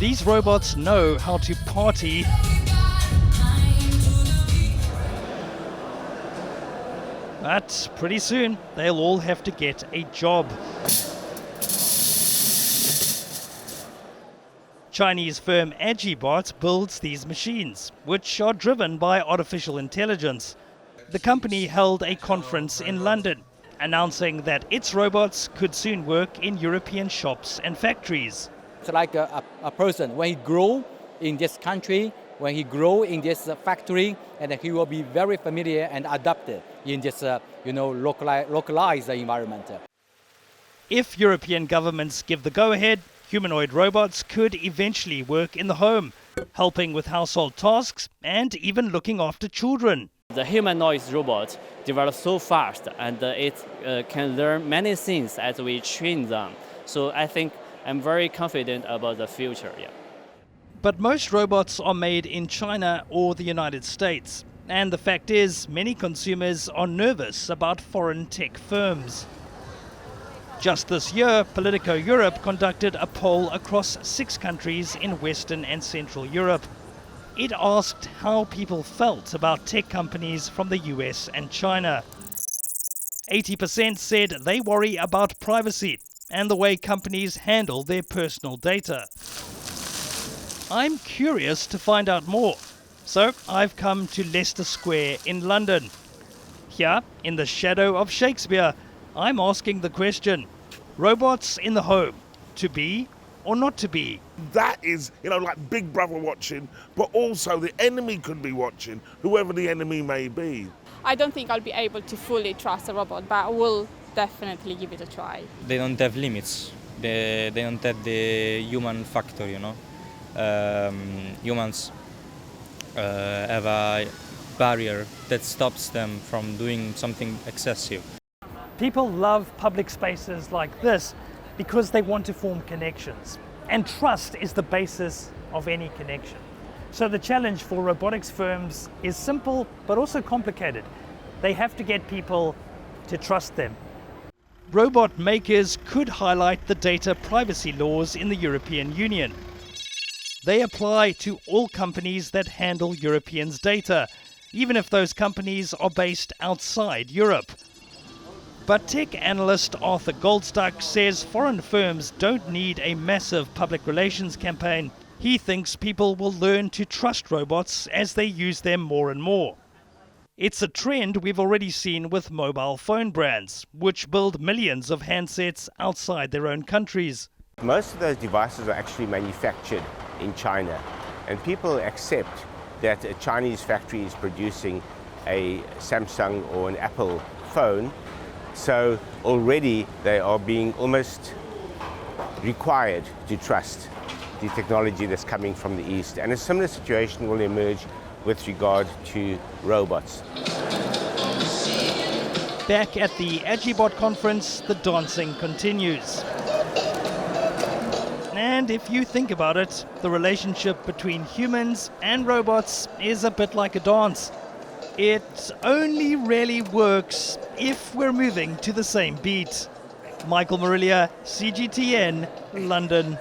These robots know how to party but pretty soon they'll all have to get a job. Chinese firm Agibot builds these machines, which are driven by artificial intelligence. The company held a conference in London, announcing that its robots could soon work in European shops and factories. It's like a person, when he grow in this country, when he grow in this factory, and he will be very familiar and adapted in this localized environment. If European governments give the go-ahead, humanoid robots could eventually work in the home, helping with household tasks and even looking after children. The humanoid robot develops so fast and it can learn many things as we train them. So I think I'm very confident about the future. Yeah. But most robots are made in China or the United States. And the fact is, many consumers are nervous about foreign tech firms. Just this year, Politico Europe conducted a poll across 6 countries in Western and Central Europe. It asked how people felt about tech companies from the US and China. 80% said they worry about privacy and the way companies handle their personal data. I'm curious to find out more, so I've come to Leicester Square in London. Here, in the shadow of Shakespeare, I'm asking the question, robots in the home, to be or not to be? That is, like Big Brother watching, but also the enemy could be watching, whoever the enemy may be. I don't think I'll be able to fully trust a robot, but I will definitely give it a try. They don't have limits. They don't have the human factor, Humans have a barrier that stops them from doing something excessive. People love public spaces like this because they want to form connections. And trust is the basis of any connection. So the challenge for robotics firms is simple, but also complicated. They have to get people to trust them. Robot makers could highlight the data privacy laws in the European Union. They apply to all companies that handle Europeans' data, even if those companies are based outside Europe. But tech analyst Arthur Goldstuck says foreign firms don't need a massive public relations campaign. He thinks people will learn to trust robots as they use them more and more. It's a trend we've already seen with mobile phone brands, which build millions of handsets outside their own countries. Most of those devices are actually manufactured in China, and people accept that a Chinese factory is producing a Samsung or an Apple phone. So already they are being almost required to trust the technology that's coming from the East. And a similar situation will emerge with regard to robots. Back at the Agibot conference, the dancing continues. And if you think about it, the relationship between humans and robots is a bit like a dance. It only really works if we're moving to the same beat. Michael Marillier, CGTN, London.